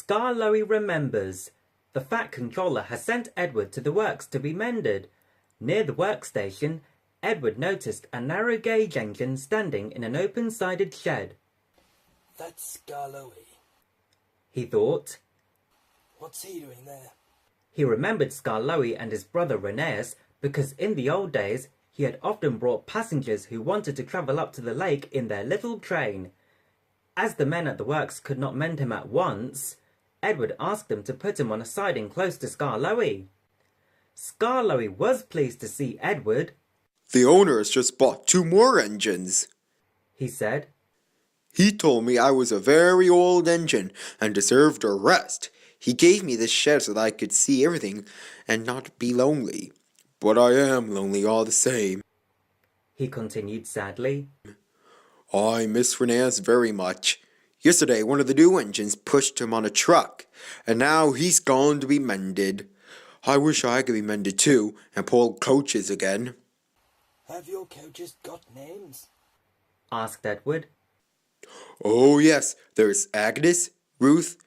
Skarloey Remembers. The Fat Controller has sent Edward to the works to be mended. Near the workstation, Edward noticed a narrow gauge engine standing in an open-sided shed. That's Skarloey, he thought. What's he doing there? He remembered Skarloey and his brother Rheneas because in the old days he had often brought passengers who wanted to travel up to the lake in their little train. As the men at the works could not mend him at once, Edward asked them to put him on a siding close to Skarloey. Skarloey was pleased to see Edward. "The owner has just bought 2 more engines," he said. "He told me I was a very old engine and deserved a rest. He gave me this shed so that I could see everything and not be lonely. But I am lonely all the same," he continued sadly. "I miss Rheneas very much. Yesterday one of the new engines pushed him on a truck, and now he's gone to be mended. I wish I could be mended too and pull coaches again." Have your coaches got names? asked Edward. "Oh yes, there's Agnes, Ruth,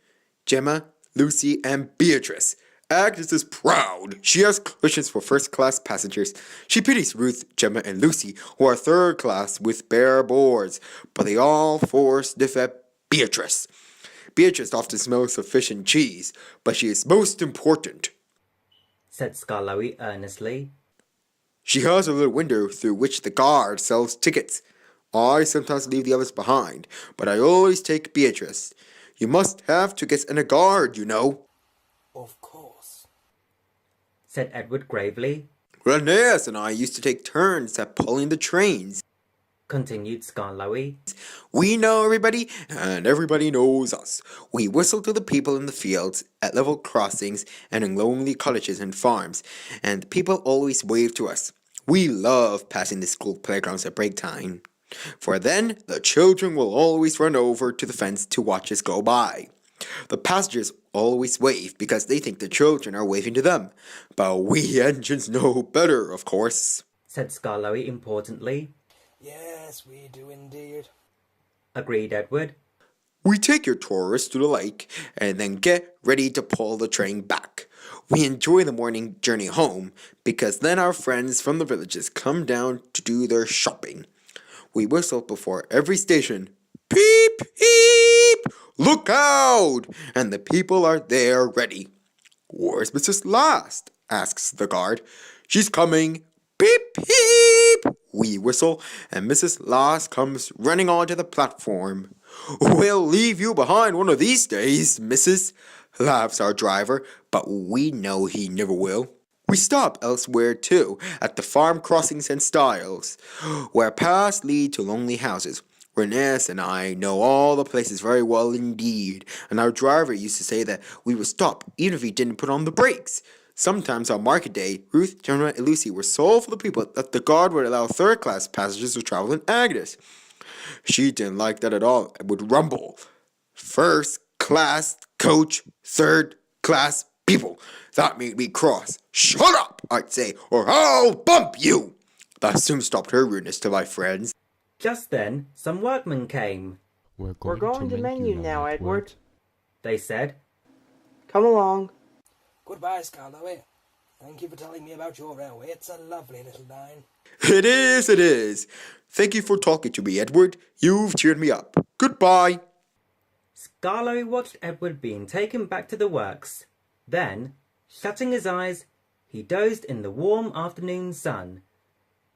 Gemma, Lucy, and Beatrice. Agnes is proud. She has cushions for first-class passengers. She pities Ruth, Gemma, and Lucy, who are third-class with bare boards, but they all four sniff at Beatrice. Beatrice often smells of fish and cheese, but she is most important," said Skarloey earnestly. "She has a little window through which the guard sells tickets. I sometimes leave the others behind, but I always take Beatrice. You must have tickets and a guard, you know." Of course, said Edward gravely. "Rheneas and I used to take turns at pulling the trains," continued Skarloey. "We know everybody, and everybody knows us. We whistle to the people in the fields, at level crossings, and in lonely cottages and farms, and the people always wave to us. We love passing the school playgrounds at break time, for then the children will always run over to the fence to watch us go by. The passengers always wave because they think the children are waving to them, but we engines know better, of course," said Skarloey importantly. yes, we do indeed, agreed Edward. "We take your tourists to the lake and then get ready to pull the train back. We enjoy the morning journey home because then our friends from the villages come down to do their shopping. We whistle before every station. Peep, peep, look out! And the people are there ready. 'Where's Mrs. Last?' asks the guard. 'She's coming. Peep, peep!' We whistle, and Mrs. Last comes running onto the platform. 'We'll leave you behind one of these days, missus,' laughs our driver, but we know he never will. We stop elsewhere too, at the farm crossings and stiles, where paths lead to lonely houses. Rheneas and I know all the places very well indeed, and our driver used to say that we would stop even if he didn't put on the brakes. Sometimes on market day, Ruth, Gemma, and Lucy were so full of people that the guard would allow third-class passengers to travel in Agnes. She didn't like that at all and would rumble. 'First-class coach, third-class people.' That made me cross. 'Shut up,' I'd say, 'or I'll bump you.' That soon stopped her rudeness to my friends." Just then, some workmen came. We're going to mend you now, Edward, they said. "Come along." Goodbye, Skarloey. Thank you for telling me about your railway. It's a lovely little line. It is, it is. Thank you for talking to me, Edward. You've cheered me up. Goodbye." Skarloey watched Edward being taken back to the works. Then, shutting his eyes, he dozed in the warm afternoon sun.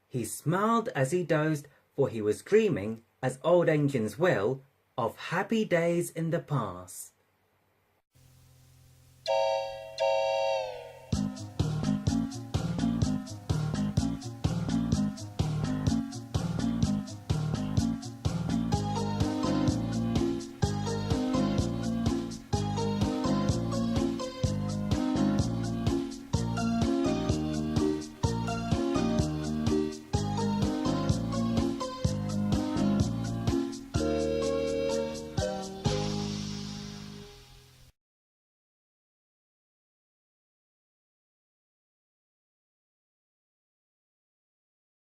He smiled as he dozed, for he was dreaming, as old engines will, of happy days in the past.